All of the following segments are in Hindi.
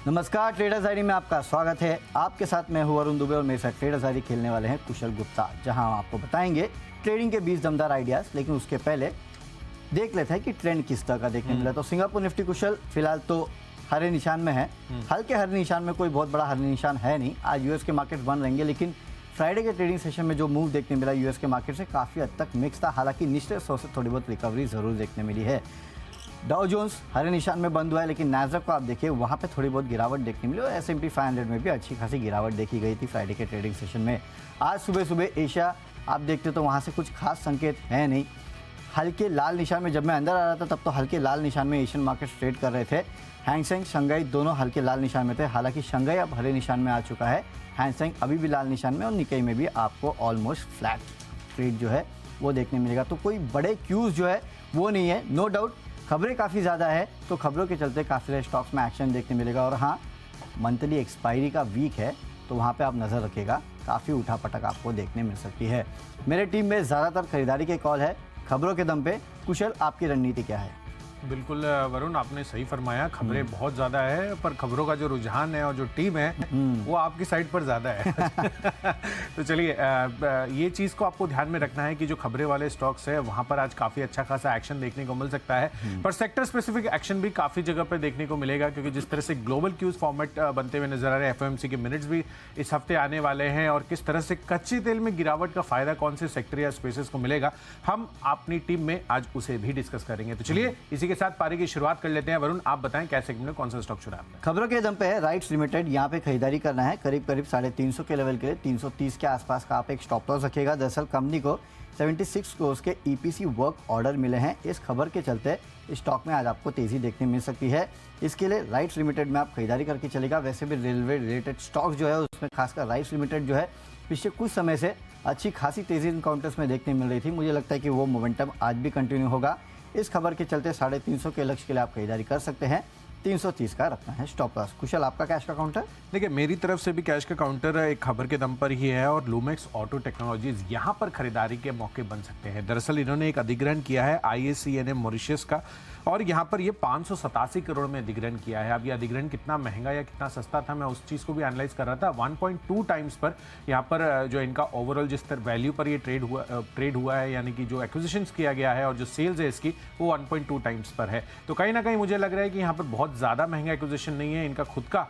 नमस्कार, ट्रेडर्स डायरी में आपका स्वागत है। आपके साथ मैं हूं अरुण दुबे और मेरे साथ ट्रेडर्स डायरी खेलने वाले हैं कुशल गुप्ता, जहां हम आपको बताएंगे ट्रेडिंग के 20 दमदार आइडियाज। लेकिन उसके पहले देख लेते हैं कि ट्रेंड किस तरह का देखने मिला। तो सिंगापुर निफ्टी कुशल फिलहाल तो हरे निशान में है। हल्के हरे निशान में, कोई बहुत बड़ा हरे निशान है नहीं। आज यूएस के मार्केट बन रहेंगे, लेकिन फ्राइडे के ट्रेडिंग सेशन में जो मूव देखने मिला यूएस के मार्केट से काफ़ी हद तक मिक्स था। हालांकि निचले स्तर से थोड़ी बहुत रिकवरी जरूर देखने मिली है। डाउ जोन्स हरे निशान में बंद हुआ है, लेकिन नैस्डैक को आप देखिए वहाँ पे थोड़ी बहुत गिरावट देखने मिली और S&P 500 में भी अच्छी खासी गिरावट देखी गई थी फ्राइडे के ट्रेडिंग सेशन में। आज सुबह सुबह एशिया आप देखते तो वहाँ से कुछ खास संकेत है नहीं। हल्के लाल निशान में जब मैं अंदर आ रहा था तब तो हल्के लाल निशान में एशियन मार्केट ट्रेड कर रहे थे। हैंगसेंग, शंघाई दोनों हल्के लाल निशान में थे। हालांकि शंघाई अब हरे निशान में आ चुका है, हैंगसेंग अभी भी लाल निशान में और निकाई में भी आपको ऑलमोस्ट फ्लैट ट्रेड जो है वो देखने मिलेगा। तो कोई बड़े क्यूज जो है वो नहीं है। नो डाउट खबरें काफ़ी ज़्यादा है, तो खबरों के चलते काफ़ी सारे स्टॉक्स में एक्शन देखने मिलेगा। और हाँ, मंथली एक्सपायरी का वीक है, तो वहाँ पे आप नज़र रखिएगा, काफ़ी उठापटक आपको देखने मिल सकती है। मेरे टीम में ज़्यादातर खरीदारी के कॉल है खबरों के दम पे। कुशल, आपकी रणनीति क्या है? बिल्कुल वरुण, आपने सही फरमाया। खबरें बहुत ज़्यादा है, पर खबरों का जो रुझान है और जो टीम है वो आपकी साइड पर ज़्यादा है। तो चलिए, ये चीज़ को आपको ध्यान में रखना है कि जो खबरें वाले स्टॉक्स है वहाँ पर आज काफ़ी अच्छा खासा एक्शन देखने को मिल सकता है। पर सेक्टर स्पेसिफिक एक्शन भी काफ़ी जगह पर देखने को मिलेगा, क्योंकि जिस तरह से ग्लोबल क्यूज फॉर्मेट बनते हुए नजर आ रहे हैं, FOMC के मिनट्स भी इस हफ्ते आने वाले हैं, और किस तरह से कच्चे तेल में गिरावट का फायदा कौन से सेक्टर या स्पेसेस को मिलेगा, हम अपनी टीम में आज उसे भी डिस्कस करेंगे। तो चलिए इसी के साथ पारी की शुरुआत कर लेते हैं। वरुण, आप बताएं क्या सेगमेंट में कौन सा स्टॉक चुना आपने? खबरों के दम पे है राइट्स लिमिटेड। यहाँ पे खरीदारी करना है करीब 350 के लेवल के लिए। 330 के आसपास का आप एक स्टॉप लॉस रखेगा। दरअसल कंपनी को 76 करोड़ के EPC वर्क ऑर्डर मिले हैं। इस खबर के चलते स्टॉक में आज आपको तेजी देखने मिल सकती है। इसके लिए राइट्स लिमिटेड में आप खरीदारी करके चलेगा। वैसे भी रेलवे रिलेटेड स्टॉक जो है उसमें खासकर राइट्स लिमिटेड जो है पिछले कुछ समय से अच्छी खासी तेजी इन काउंटर्स में देखने मिल रही थी। मुझे लगता है कि वो मोमेंटम आज भी कंटिन्यू होगा। इस खबर के चलते 350 के लक्ष्य के लिए आप खरीदारी कर सकते हैं। 330 का रखना है स्टॉप लॉस। कुशल, आपका कैश का काउंटर? देखिए, मेरी तरफ से भी कैश का काउंटर एक खबर के दम पर ही है, और लूमेक्स ऑटो टेक्नोलॉजीज यहाँ पर खरीदारी के मौके बन सकते हैं। दरअसल इन्होंने एक अधिग्रहण किया है IACNM मॉरिशस का, और यहाँ पर ये 587 करोड़ में अधिग्रहण किया है। अब ये अधिग्रहण कितना महंगा या कितना सस्ता था, मैं उस चीज़ को भी एनालाइज कर रहा था। 1.2 टाइम्स पर यहाँ पर जो इनका ओवरऑल जिस तरह वैल्यू पर ये ट्रेड हुआ है, यानी कि जो एक्विजिशंस किया गया है और जो सेल्स है इसकी, वो 1.2 टाइम्स पर है। तो कहीं ना कहीं मुझे लग रहा है कि यहाँ पर बहुत ज़्यादा महंगा एक्विजिशन नहीं है। इनका खुद का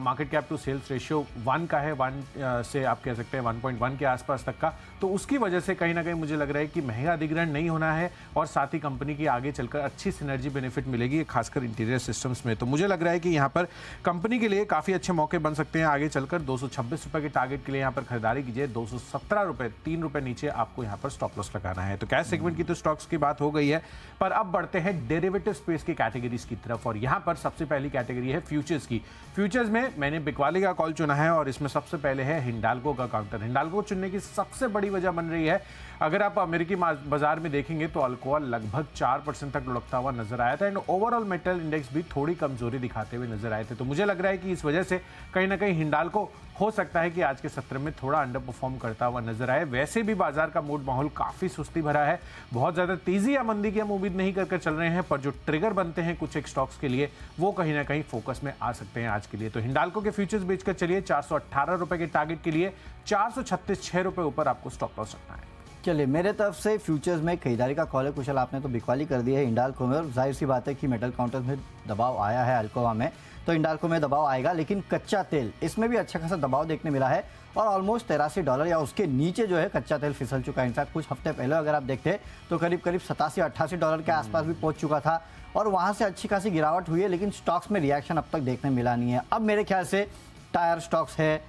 market cap to sales ratio 1 का है, 1 से आप कह सकते हैं 1.1 के आसपास तक का। तो उसकी वजह से कहीं ना कहीं मुझे लग रहा है कि महंगा अधिग्रहण नहीं होना है, और साथ ही कंपनी की आगे चलकर अच्छी सिनर्जी बेनिफिट मिलेगी, खासकर इंटीरियर सिस्टम्स में। तो मुझे लग रहा है कि यहाँ पर कंपनी के लिए काफ़ी अच्छे मौके बन सकते हैं आगे चलकर। 226 रुपये के टारगेट के लिए यहाँ पर खरीदारी कीजिए। 217 रुपये, 3 रुपये नीचे आपको यहाँ पर स्टॉप लॉस लगाना है। तो कैश सेगमेंट की तो स्टॉक्स की बात हो गई है, पर अब बढ़ते हैं डेरिवेटिव स्पेस की कैटेगरीज की तरफ, और यहाँ पर सबसे पहली कैटेगरी है फ्यूचर्स की। फ्यूचर्स में मैंने बिकवाली का कॉल चुना है, और इसमें सबसे पहले है हिंडाल्को का काउंटर। हिंडाल्को चुनने की सबसे बड़ी वजह बन रही है, अगर आप अमेरिकी बाजार में देखेंगे तो अल्कोहल लगभग 4% तक लुढ़कता हुआ नजर आया था, एंड ओवरऑल मेटल इंडेक्स भी थोड़ी कमजोरी दिखाते हुए नजर आए थे। तो मुझे लग रहा है कि इस वजह से कहीं ना कहीं हिंडाल्को हो सकता है कि आज के सत्र में थोड़ा अंडर परफॉर्म करता हुआ नजर आए। वैसे भी बाजार का मूड माहौल काफी सुस्ती भरा है, बहुत ज्यादा तेजी या मंदी की हम उम्मीद नहीं कर चल रहे हैं, पर जो ट्रिगर बनते हैं कुछ एक स्टॉक्स के लिए वो कहीं ना कहीं फोकस में आ सकते हैं आज के लिए। तो हिंडाल्को के फ्यूचर्स बेचकर चलिए। 418 रुपए के टारगेट के लिए 436 रुपए ऊपर आपको स्टॉप लॉस रखना है। चलिए, मेरे तरफ से फ्यूचर्स में खरीदारी का कॉल है। कुशल, आपने तो बिकवाली कर दी है हिंडाल्को में, और जाहिर सी बात है कि मेटल काउंटर्स में दबाव आया है अल्कोआ में, तो हिंडाल्को में दबाव आएगा। लेकिन कच्चा तेल, इसमें भी अच्छा खासा दबाव देखने मिला है, और ऑलमोस्ट $83 या उसके नीचे जो है कच्चा तेल फिसल चुका है। इनफैक्ट कुछ हफ्ते पहले अगर आप देखते तो करीब करीब $87-88 के आसपास भी पहुंच चुका था, और वहां से अच्छी खासी गिरावट हुई है, लेकिन स्टॉक्स में रिएक्शन अब तक देखने मिला नहीं है। अब मेरे ख्याल से टायर स्टॉक्स है,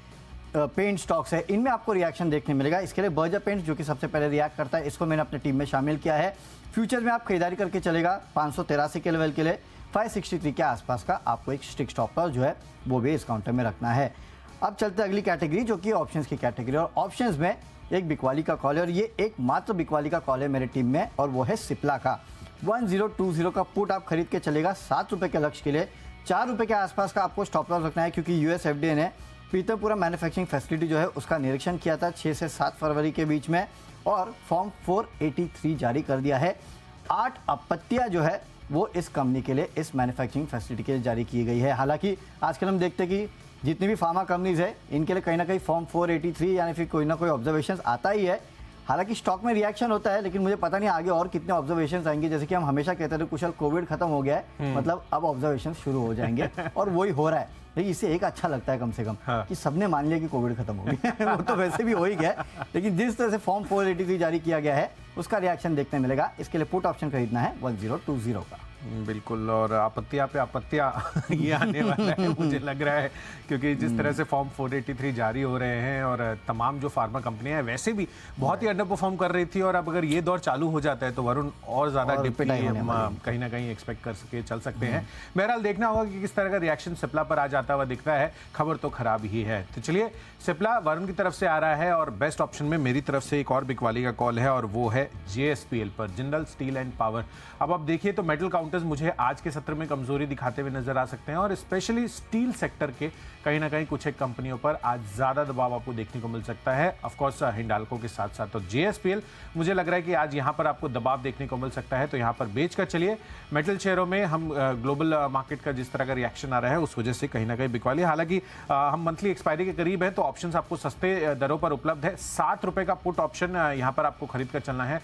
पेंट स्टॉक्स है, इनमें आपको रिएक्शन देखने मिलेगा। इसके लिए बर्जर पेंट जो कि सबसे पहले रिएक्ट करता है, इसको मैंने अपने टीम में शामिल किया है। फ्यूचर में आप खरीदारी करके चलेगा 583 के लेवल के लिए। 563 के आसपास का आपको एक स्ट्रिक्ट स्टॉप लॉस जो है वो भी इस काउंटर में रखना है। अब चलते हैं अगली कैटेगरी, जो कि ऑप्शंस की कैटेगरी, और ऑप्शंस में एक बिकवाली का कॉल है, और ये एक मात्र बिकवाली का कॉल है मेरे टीम में, और वो है सिप्ला का। 1020 का पुट आप खरीद के चलेगा 7 रुपये के लक्ष्य के लिए। 4 रुपये के आसपास का आपको स्टॉप लॉस रखना है, क्योंकि US FDA ने पीतमपुरा मैन्युफैक्चरिंग फैसिलिटी जो है उसका निरीक्षण किया था 6 से 7 फरवरी के बीच में, और फॉर्म 483 जारी कर दिया है। 8 आपत्तियां जो है वो इस कंपनी के लिए, इस मैन्युफैक्चरिंग फैसिलिटी के लिए जारी की गई है। हालांकि आजकल हम देखते हैं कि जितनी भी फार्मा कंपनीज है इनके लिए कहीं ना कहीं फॉर्म 483 यानी फिर कोई ना कोई ऑब्जर्वेशन आता ही है। हालांकि स्टॉक में रिएक्शन होता है, लेकिन मुझे पता नहीं आगे और कितने ऑब्जर्वेशन आएंगे। जैसे कि हम हमेशा कहते थे कुशल, कोविड खत्म हो गया है, मतलब अब ऑब्जर्वेशन शुरू हो जाएंगे और वही हो रहा है। लेकिन इससे एक अच्छा लगता है कम से कम कि सबने मान लिया कि कोविड खत्म हो गया वो तो वैसे भी हो ही गया, लेकिन जिस तरह से फॉर्म 483 जारी किया गया है उसका रिएक्शन देखने मिलेगा। इसके लिए पुट ऑप्शन खरीदना है 1020 का। बिल्कुल, और आपत्तियां पे आपत्तियां ये आने वाला है मुझे लग रहा है, क्योंकि जिस तरह से फॉर्म 483 जारी हो रहे हैं और तमाम जो फार्मा कंपनियां हैं वैसे भी बहुत ही अंडर परफॉर्म कर रही थी, और अब अगर ये दौर चालू हो जाता है तो वरुण और ज्यादा कहीं ना कहीं एक्सपेक्ट कर सके चल सकते हैं। बहरहाल देखना होगा कि किस तरह का रिएक्शन सिप्ला पर आ जाता हुआ दिखता है। खबर तो खराब ही है। तो चलिए, सिप्ला वरुण की तरफ से आ रहा है और बेस्ट ऑप्शन में मेरी तरफ से एक और बिकवाली का कॉल है और वो है JSPL पर, जिंदल स्टील एंड पावर। अब आप देखिए तो मेटल काउंटर्स मुझे आज के सत्र में कमजोरी दिखाते हुए नजर आ सकते हैं और स्पेशली स्टील सेक्टर के कहीं ना कहीं कुछ एक कंपनियों पर आज ज्यादा दबाव आपको देखने को मिल सकता है। ऑफ कोर्स हिंडाल्को के साथ साथ तो JSPL मुझे लग रहा है कि आज यहां पर आपको दबाव देखने को मिल सकता है, तो यहां पर बेच कर चलिए। मेटल शेयरों में हम ग्लोबल मार्केट का जिस तरह का रिएक्शन आ रहा है उस वजह से कहीं ना कहीं बिकवाली। हालांकि हम मंथली एक्सपायरी के करीब है तो ऑप्शंस आपको सस्ते दरों पर उपलब्ध है। 7 रुपए का पुट ऑप्शन यहां पर आपको खरीद कर चलना है।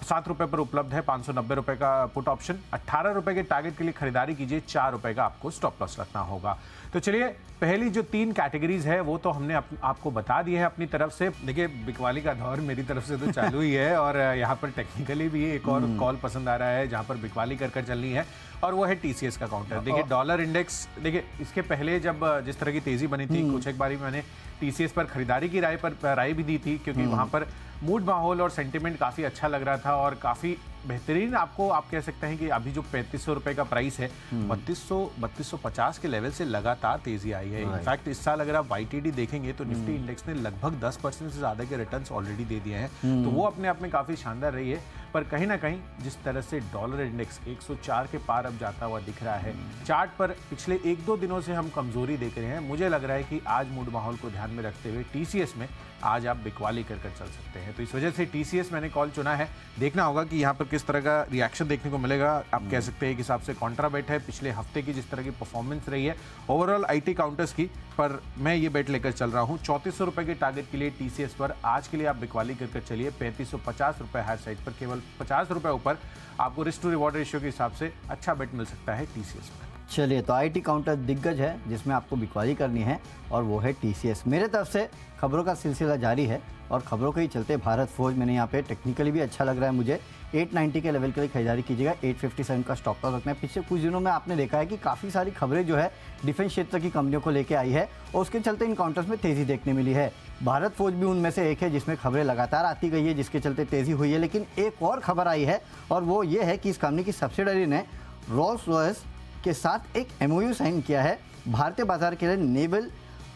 7 रुपए पर उपलब्ध है 590 रुपए का पुट ऑप्शन। 18 रुपए के टारगेट के लिए खरीदारी कीजिए, 4 रुपए का आपको स्टॉप लॉस रखना होगा। तो चलिए, पहली जो 3 कैटेगरीज है वो तो हमने आपको बता दी है अपनी तरफ से। देखिए, बिकवाली का दौर मेरी तरफ से तो चालू ही है और यहाँ पर टेक्निकली भी एक और कॉल पसंद आ रहा है जहाँ पर बिकवाली कर चलनी है, और वो है TCS का काउंटर। देखिए, डॉलर इंडेक्स, देखिए इसके पहले जब जिस तरह की तेजी बनी थी कुछ एक बारी मैंने TCS पर खरीदारी की राय भी दी थी, क्योंकि वहाँ पर मूड, माहौल और सेंटिमेंट काफ़ी अच्छा लग रहा था और काफ़ी बेहतरीन। आप कह सकते हैं कि अभी जो 3500 रुपए का प्राइस है 3250 के लेवल से लगातार तेजी आई है। इनफैक्ट इस साल अगर आप YTD देखेंगे तो निफ्टी इंडेक्स ने लगभग 10% से ज़्यादा के रिटर्न्स ऑलरेडी दे दिए हैं, तो वो अपने आप में काफ़ी शानदार रही है। पर कहीं ना कहीं जिस तरह से डॉलर इंडेक्स 104 के पार अब जाता हुआ दिख रहा है, चार्ट पर पिछले 1-2 दिनों से हम कमजोरी देख रहे हैं। मुझे लग रहा है कि आज मूड माहौल को ध्यान में रखते हुए TCS में आज आप बिकवाली कर चल सकते हैं, तो इस वजह से TCS मैंने कॉल चुना है। देखना होगा कि यहाँ पर किस तरह का रिएक्शन देखने को मिलेगा। आप कह सकते हैं कि हिसाब से कॉन्ट्रा बेट है पिछले हफ्ते की जिस तरह की परफॉर्मेंस रही है ओवरऑल IT काउंटर्स की, पर मैं ये बेट लेकर चल रहा हूँ 3400 रुपए के टारगेट के लिए TCS पर। आज के लिए आप बिकवाली कर चलिए 3550 रुपए हायर साइड पर, केवल 50 रुपए ऊपर आपको रिस्क टू रिवॉर्ड रेशियो के हिसाब से अच्छा बेट मिल सकता है TCS पर। चलिए, तो IT काउंटर दिग्गज है जिसमें आपको बिकवाली करनी है और वो है TCS। मेरे तरफ से खबरों का सिलसिला जारी है और खबरों के ही चलते भारत फौज, मैंने यहाँ पे टेक्निकली भी अच्छा लग रहा है मुझे, 890 के लेवल के लिए खरीदारी कीजिएगा। 857 का स्टॉप लॉस रखना है। पिछले कुछ दिनों में आपने देखा है कि काफ़ी सारी खबरें जो है डिफेंस क्षेत्र की कंपनियों को लेकर आई है और उसके चलते इन काउंटर्स में तेज़ी देखने मिली है। भारत फौज भी उनमें से एक है जिसमें खबरें लगातार आती गई है जिसके चलते तेज़ी हुई है। लेकिन एक और खबर आई है और वो ये है कि इस कंपनी की सब्सिडरी ने रोल्स रॉयस के साथ एक MOU साइन किया है भारतीय बाजार के लिए नेवल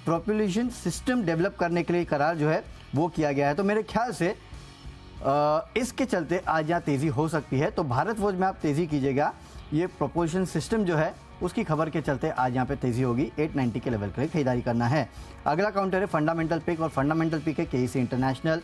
प्रोपल्शन सिस्टम डेवलप करने के लिए करार जो है वो किया गया है। तो मेरे ख्याल से इसके चलते आज यहाँ तेज़ी हो सकती है, तो भारत फौज में आप तेज़ी कीजिएगा। ये प्रोपल्शन सिस्टम जो है उसकी खबर के चलते आज यहाँ पे तेज़ी होगी। 890 के लेवल के लिए खरीदारी करना है। अगला काउंटर है फंडामेंटल पिक और फंडामेंटल पिक है KEC इंटरनेशनल।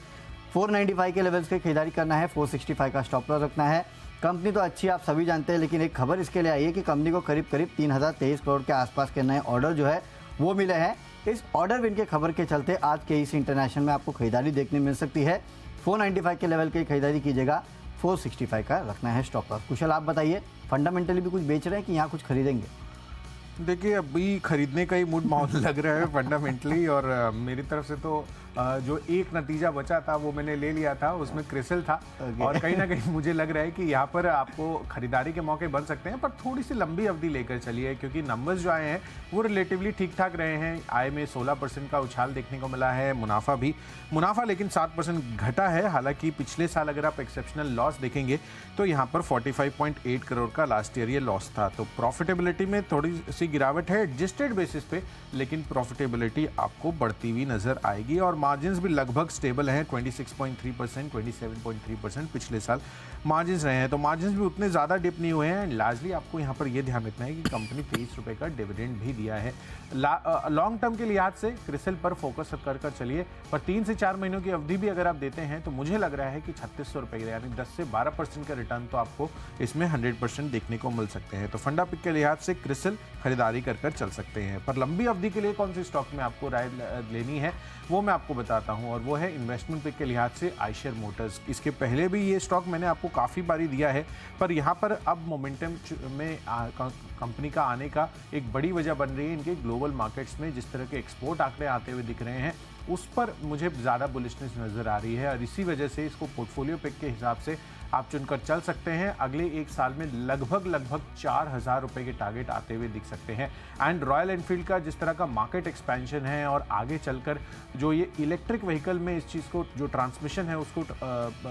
495 के लेवल्स के खरीदारी करना है। 465 का स्टॉप लॉस रखना है। कंपनी तो अच्छी आप सभी जानते हैं, लेकिन एक खबर इसके लिए आई है कि कंपनी को करीब 3023 करोड़ के आसपास के नए ऑर्डर जो है वो मिले हैं। इस ऑर्डर विन के खबर के चलते आज KEC इंटरनेशनल में आपको खरीदारी देखने मिल सकती है। 495 के लेवल की खरीदारी कीजिएगा। 465 का रखना है स्टॉप लॉस। कुशल, आप बताइए, फंडामेंटली भी कुछ बेच रहे हैं कि यहाँ कुछ खरीदेंगे? देखिए, अभी खरीदने का ही मूड माहौल लग रहा है फंडामेंटली, और मेरी तरफ से तो जो एक नतीजा बचा था वो मैंने ले लिया था, उसमें क्रिसल था। और कहीं ना कहीं मुझे लग रहा है कि यहाँ पर आपको खरीदारी के मौके बन सकते हैं, पर थोड़ी सी लंबी अवधि लेकर चलिए, क्योंकि नंबर्स जो आए हैं वो रिलेटिवली ठीक ठाक रहे हैं। आय में 16% का उछाल देखने को मिला है, मुनाफा लेकिन 7% घटा है। हालांकि पिछले साल अगर आप एक्सेप्शनल लॉस देखेंगे तो यहाँ पर 45.8 करोड़ का लास्ट ईयर ये लॉस था, तो प्रॉफिटेबिलिटी में थोड़ी सी गिरावट है एडजस्टेड बेसिस पे, लेकिन प्रॉफिटेबिलिटी आपको बढ़ती हुई नजर आएगी और मार्जिन्स भी लगभग स्टेबल हैं 26.3%, 27.3% पिछले साल मार्जिन्स रहे हैं, तो मार्जिन्स भी उतने ज़्यादा डिप नहीं हुए हैं। लार्जली आपको यहाँ पर ये ध्यान रखना है कि कंपनी 23 रुपये का डिविडेंड भी दिया है। लॉन्ग टर्म के लिहाज से क्रिसिल पर फोकस कर चलिए, पर 3 से 4 महीनों की अवधि भी अगर आप देते हैं तो मुझे लग रहा है कि 3600 रुपये यानी 10 से 12% का रिटर्न तो आपको इसमें 100% देखने को मिल सकते हैं। तो फंडा पिक के लिहाज से क्रिसिल खरीदारी कर चल सकते हैं। पर लंबी अवधि के लिए कौन सी स्टॉक में आपको राय लेनी है वो मैं आपको बताता हूं, और वो है इन्वेस्टमेंट पिक के लिहाज से आयशर मोटर्स। इसके पहले भी ये स्टॉक मैंने आपको काफ़ी बारी दिया है, पर यहाँ पर अब मोमेंटम में कंपनी का आने का एक बड़ी वजह बन रही है इनके ग्लोबल मार्केट्स में जिस तरह के एक्सपोर्ट आंकड़े आते हुए दिख रहे हैं, उस पर मुझे ज़्यादा बुलिशनेस नज़र आ रही है और इसी वजह से इसको पोर्टफोलियो पिक के हिसाब से आप चुनकर चल सकते हैं। अगले एक साल में लगभग 4000 रुपये के टारगेट आते हुए दिख सकते हैं। एंड रॉयल एनफील्ड का जिस तरह का मार्केट एक्सपेंशन है और आगे चलकर जो ये इलेक्ट्रिक व्हीकल में इस चीज़ को जो ट्रांसमिशन है उसको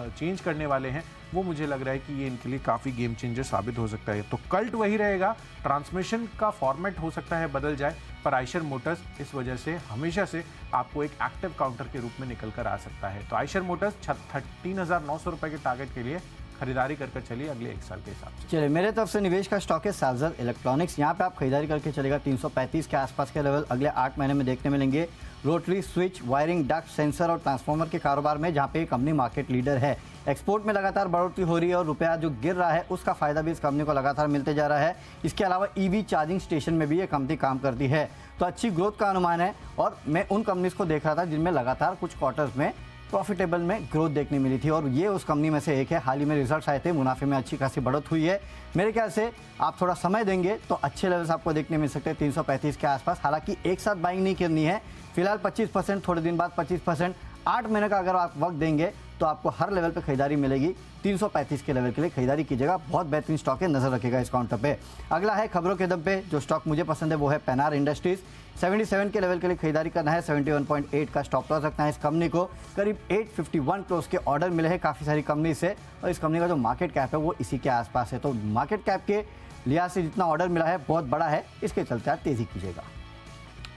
चेंज करने वाले हैं, वो मुझे लग रहा है कि ये इनके लिए काफ़ी गेम चेंजर साबित हो सकता है। तो कल्ट वही रहेगा, ट्रांसमिशन का फॉर्मेट हो सकता है बदल जाए, पर आयशर मोटर्स इस वजह से हमेशा से आपको एक एक्टिव काउंटर के रूप में निकल कर आ सकता है। तो आयशर मोटर्स 3,900 रुपये के टारगेट के लिए खरीदारी कर चलिए अगले एक साल के हिसाब से। चलिए, मेरे तरफ से निवेश का स्टॉक है साल्जर इलेक्ट्रॉनिक्स। यहाँ पे आप खरीदारी करके चलेगा 335 के आसपास के लेवल अगले 8 महीने में देखने मिलेंगे। Rotary, switch, wiring, duct, sensor और ट्रांसफार्मर के कारोबार में जहाँ पे कंपनी मार्केट लीडर है। एक्सपोर्ट में लगातार बढ़ोतरी हो रही है और रुपया जो गिर रहा है उसका फायदा भी इस कंपनी को लगातार मिलते जा रहा है। इसके अलावा ईवी चार्जिंग स्टेशन में भी ये कंपनी काम करती है, तो अच्छी ग्रोथ का अनुमान है। और मैं उन कंपनीज को देख रहा था जिनमें लगातार कुछ क्वार्टर्स में प्रॉफिटेबल में ग्रोथ देखने मिली थी और ये उस कंपनी में से एक है। हाल ही में रिजल्ट्स आए थे, मुनाफे में अच्छी खासी बढ़त हुई है। मेरे ख्याल से आप थोड़ा समय देंगे तो अच्छे लेवल्स आपको देखने मिल सकते हैं 335 के आसपास। हालांकि एक साथ बाइंग नहीं करनी है, फिलहाल 25%, थोड़े दिन बाद 25%, 8 महीने का अगर आप वक्त देंगे तो आपको हर लेवल पे खरीदारी मिलेगी। 335 के लेवल के लिए खरीदारी कीजिएगा, बहुत बेहतरीन स्टॉक है, नजर रखिएगा इस काउंटर पे। अगला है खबरों के दम पे जो स्टॉक मुझे पसंद है वो है पेनार इंडस्ट्रीज। 77 के लेवल के लिए खरीदारी करना है, 71.8 का स्टॉप लॉस रखना है। इस कंपनी को करीब 851 करोड़ के ऑर्डर मिले हैं काफ़ी सारी कंपनी से और इस कंपनी का जो मार्केट कैप है वो इसी के आसपास है। तो मार्केट कैप के लिहाज से जितना ऑर्डर मिला है बहुत बड़ा है, इसके चलते आप तेजी कीजिएगा।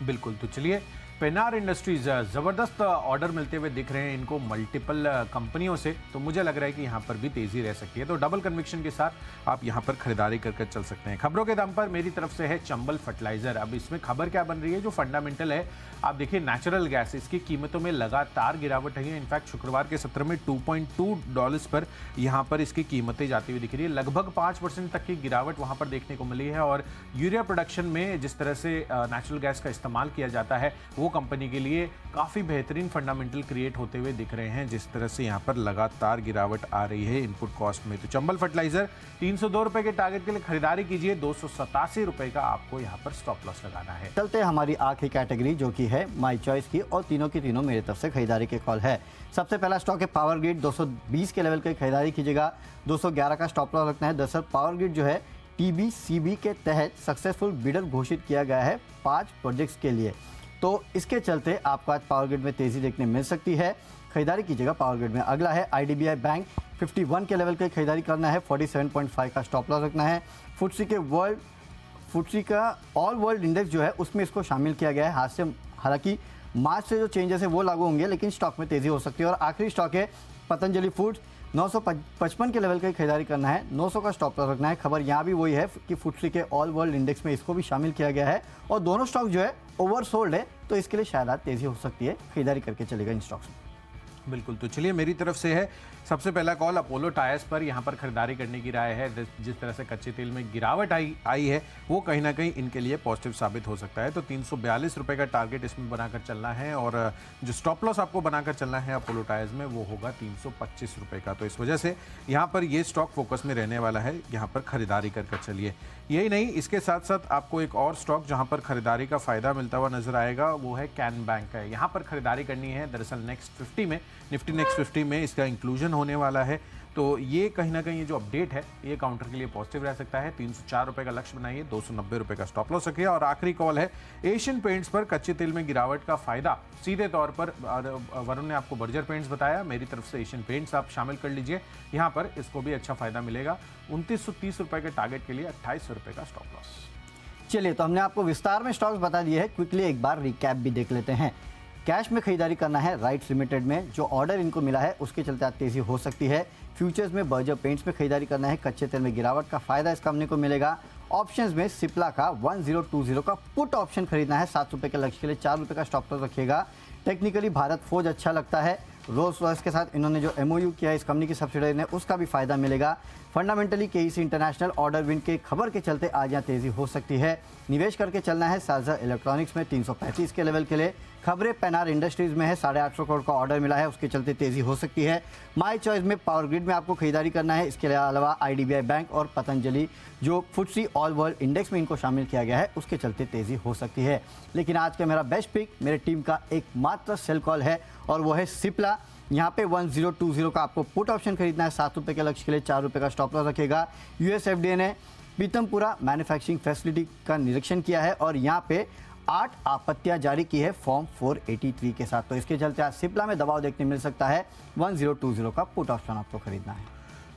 बिल्कुल, तो चलिए, पेनार इंडस्ट्रीज ज़बरदस्त ऑर्डर मिलते हुए दिख रहे हैं इनको मल्टीपल कंपनियों से, तो मुझे लग रहा है कि यहाँ पर भी तेज़ी रह सकती है। तो डबल कन्विक्शन के साथ आप यहाँ पर खरीदारी कर चल सकते हैं। खबरों के दम पर मेरी तरफ से है चंबल फर्टिलाइजर। अब इसमें खबर क्या बन रही है, जो फंडामेंटल है, आप देखिए नेचुरल गैस, इसकी कीमतों में लगातार गिरावट है। इनफैक्ट शुक्रवार के सत्र में $2.2 पर यहाँ पर इसकी कीमतें जाती हुई दिख रही है। लगभग 5% तक की गिरावट वहाँ पर देखने को मिली है और यूरिया प्रोडक्शन में जिस तरह से नेचुरल गैस का इस्तेमाल किया जाता है वो कंपनी के लिए काफ़ी बेहतरीन फंडामेंटल क्रिएट होते हुए दिख रहे हैं, जिस तरह से यहाँ पर लगातार गिरावट आ रही है इनपुट कॉस्ट में। तो चंबल फर्टिलाइजर 302 रुपए के टारगेट के लिए खरीदारी कीजिए, 287 रुपए का आपको यहाँ पर स्टॉप लॉस लगाना है। चलते हैं हमारी आखिरी कैटेगरी जो कि है माई चॉइस की, और तीनों की तीनों मेरी तरफ से खरीदारी के कॉल है। सबसे पहला स्टॉक है पावर ग्रिड। 220 के लेवल की खरीदारी कीजिएगा, 211 का स्टॉप लॉस रखना है। दरअसल पावर ग्रिड जो है TBCB के तहत सक्सेसफुल बिडर घोषित किया गया है 5 प्रोजेक्ट्स के लिए, तो इसके चलते आपको आज पावर ग्रिड में तेजी देखने मिल सकती है। खरीदारी कीजिएगा पावर ग्रिड में। अगला है IDBI बैंक। 51 के लेवल की खरीदारी करना है, 47.5 का स्टॉप लॉस रखना है। फुटसी का ऑल वर्ल्ड इंडेक्स जो है उसमें इसको शामिल किया गया है हाथ से। हालांकि मार्च से जो चेंजेस है वो लागू होंगे, लेकिन स्टॉक में तेजी हो सकती है। और आखिरी स्टॉक है पतंजलि फूड्स। 955 के लेवल की खरीदारी करना है, 900 का स्टॉप लॉस रखना है। खबर यहाँ भी वही है कि फुटसी के ऑल वर्ल्ड इंडेक्स में इसको भी शामिल किया गया है और दोनों स्टॉक जो है ओवरसोल्ड है, तो इसके लिए शायद आज तेजी हो सकती है। खरीदारी करके चलेगा इन स्टॉक्स में। बिल्कुल, तो चलिए, मेरी तरफ से है सबसे पहला कॉल अपोलो टायर्स पर। यहाँ पर खरीदारी करने की राय है। जिस तरह से कच्चे तेल में गिरावट आई है वो कहीं ना कहीं इनके लिए पॉजिटिव साबित हो सकता है। तो 342 रुपये का टारगेट इसमें बनाकर चलना है और जो स्टॉप लॉस आपको बनाकर चलना है अपोलो टायर्स में वो होगा 325 रुपये का। तो इस वजह से यहाँ पर ये स्टॉक फोकस में रहने वाला है, यहाँ पर खरीदारी कर चलिए। यही नहीं, इसके साथ साथ आपको एक और स्टॉक जहाँ पर खरीदारी का फायदा मिलता हुआ नजर आएगा वो है कैन बैंक का। यहाँ पर खरीदारी करनी है। दरअसल नेक्स्ट 50 में, निफ्टी नेक्स्ट 50 में इसका इंक्लूजन होने वाला है, तो ये कहीं ना कहीं ये जो अपडेट है ये काउंटर के लिए पॉजिटिव रह सकता है। 304 रुपये का लक्ष्य बनाइए, 290 रुपये का स्टॉप लॉस रखिए। और आखिरी कॉल है एशियन पेंट्स पर। कच्चे तेल में गिरावट का फायदा सीधे तौर पर वरुण ने आपको बर्जर पेंट्स बताया, मेरी तरफ से एशियन पेंट्स आप शामिल कर लीजिए, यहाँ पर इसको भी अच्छा फायदा मिलेगा। 2930 रुपये के टारगेट के लिए 2800 रुपये का स्टॉप लॉस। चलिए, तो हमने आपको विस्तार में स्टॉक्स बता दिए हैं। क्विकली एक बार रिकैप भी देख लेते हैं। कैश में खरीदारी करना है राइट्स लिमिटेड में, जो ऑर्डर इनको मिला है उसके चलते आज तेजी हो सकती है। फ्यूचर्स में बर्जर पेंट्स में खरीदारी करना है, कच्चे तेल में गिरावट का फायदा इस कंपनी को मिलेगा। ऑप्शंस में सिप्ला का 1020 का पुट ऑप्शन खरीदना है, 7 रुपये के लक्ष्य के लिए 4 रुपये का स्टॉप लॉस रखिएगा। टेक्निकली भारत फोर्ज अच्छा लगता है। रोल्स रॉयस के साथ इन्होंने जो एमओयू किया है इस कंपनी की सब्सिडरी ने, उसका भी फायदा मिलेगा। Fundamentally KEC international order win के खबर के चलते आज यहाँ तेजी हो सकती है। निवेश करके चलना है सारजा इलेक्ट्रॉनिक्स में 335 के लेवल के लिए। खबरें पेनार इंडस्ट्रीज में है, 850 करोड़ का ऑर्डर मिला है, उसके चलते तेजी हो सकती है। माई चॉइस में पावर ग्रिड में आपको खरीदारी करना है। इसके अलावा IDBI बैंक और पतंजलि जो FTSE ऑल वर्ल्ड इंडेक्स में इनको शामिल किया गया है, उसके चलते तेजी हो सकती है। लेकिन आज का मेरा बेस्ट पिक मेरे टीम का एकमात्र सेल कॉल है और वो है सिप्ला। यहाँ पे 1020 का आपको पुट ऑप्शन खरीदना है, 7 रुपये के लक्ष्य के लिए 4 रुपये का स्टॉप लॉस रखेगा। US FDA ने पीतमपुरा मैन्युफैक्चरिंग फैसिलिटी का निरीक्षण किया है और यहाँ पे 8 आपत्तियां जारी की है फॉर्म 483 के साथ। तो इसके चलते आज सिप्ला में दबाव देखने मिल सकता है। 1020 का पुट ऑप्शन आपको खरीदना है।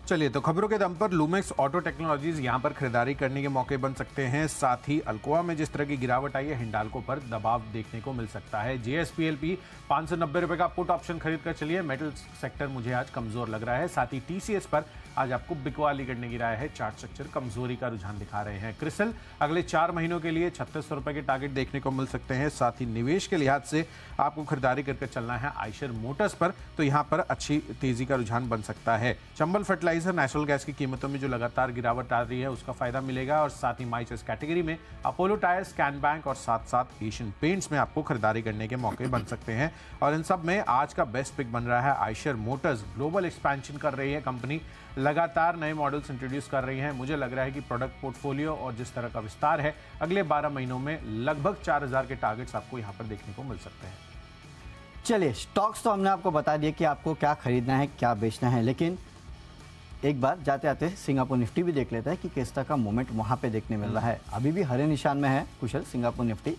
चलिए, तो खबरों के दम पर लूमेक्स ऑटो टेक्नोलॉजीज यहां पर खरीदारी करने के मौके बन सकते हैं। साथ ही अल्कोआ में जिस तरह की गिरावट आई है, हिंडाल्को पर दबाव देखने को मिल सकता है। JSPLP 590 रुपए का पुट ऑप्शन खरीद कर चलिए। मेटल सेक्टर मुझे आज कमजोर लग रहा है। साथ ही TCS पर आज आपको बिकवाली करने की राय है। चार्ट स्ट्रक्चर कमजोरी का रुझान दिखा रहे हैं। क्रिसल अगले 4 महीनों के लिए 3600 रुपए के टारगेट देखने को मिल सकते हैं। साथ ही निवेश के लिहाज से आपको खरीदारी करके चलना है आइशर मोटर्स पर, तो यहाँ पर अच्छी तेजी का रुझान बन सकता है। चंबल फर्टिलाइजर, नेचुरल गैस की कीमतों में जो लगातार गिरावट आ रही है उसका फायदा मिलेगा। और साथ ही माई चॉइस कैटेगरी में अपोलो टायर्स, कैन बैंक और साथ साथ एशियन पेंट्स में आपको खरीदारी करने के मौके बन सकते हैं। और इन सब में आज का बेस्ट पिक बन रहा है आइशर मोटर्स। ग्लोबल एक्सपेंशन कर रही है कंपनी, लगातार नए मॉडल्स इंट्रोड्यूस कर रही हैं। मुझे लग रहा है कि प्रोडक्ट पोर्टफोलियो और जिस तरह का विस्तार है, अगले 12 महीनों में लगभग 4000 के टारगेट्स आपको यहाँ पर देखने को मिल सकते हैं। चलिए, स्टॉक्स तो हमने आपको बता दिया कि आपको क्या खरीदना है, क्या बेचना है, लेकिन एक बार जाते आते सिंगापुर निफ्टी भी देख लेता है कि किस तरह का मूवमेंट वहाँ पे देखने मिल रहा है। अभी भी हरे निशान में है कुशल सिंगापुर निफ्टी,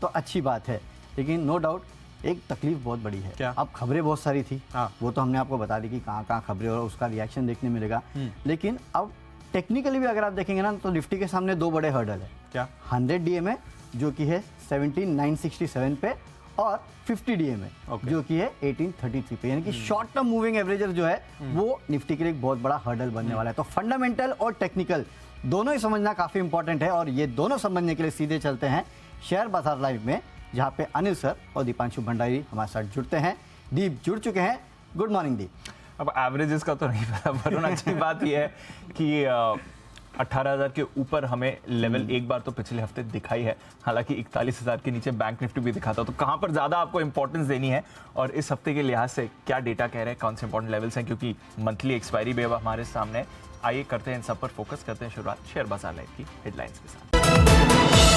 तो अच्छी बात है। लेकिन नो डाउट एक तकलीफ बहुत बड़ी है। क्या? अब खबरें बहुत सारी थी, हाँ। वो तो हमने आपको बता दी कि कहाँ कहाँ खबरें और उसका रिएक्शन देखने मिलेगा। लेकिन अब टेक्निकली भी अगर आप देखेंगे ना, तो निफ्टी के सामने 2 बड़े हर्डल है। क्या? 100 DMA जो कि है 17967 पे, और 50 DMA जो कि है 1833 पे। यानी कि शॉर्ट टर्म मूविंग एवरेजर जो है वो निफ्टी के लिए एक बहुत बड़ा हर्डल बनने वाला है। तो फंडामेंटल और टेक्निकल दोनों ही समझना काफी इंपॉर्टेंट है, और ये दोनों समझने के लिए सीधे चलते हैं शेयर बाजार लाइव में, जहाँ पे अनिल सर और दीपांशु भंडारी हमारे साथ जुड़ते हैं। दीप जुड़ चुके हैं। गुड मॉर्निंग दीप। अब एवरेजेस का तो नहीं पता, वरुण अच्छी बात यह है कि 18,000 के ऊपर हमें लेवल एक बार तो पिछले हफ्ते दिखाई है। हालांकि 41,000 के नीचे बैंक निफ्टी भी दिखा था। तो कहां पर ज्यादा आपको इंपॉर्टेंस देनी है और इस हफ्ते के लिहाज से क्या डेटा कह रहे हैं, कौन से इंपॉर्टेंट लेवल्स हैं, क्योंकि मंथली एक्सपायरी भी हमारे सामने। आइए करते हैं इन सब पर फोकस, करते हैं शुरुआत शेयर बाजार लाइव की हेडलाइंस के साथ।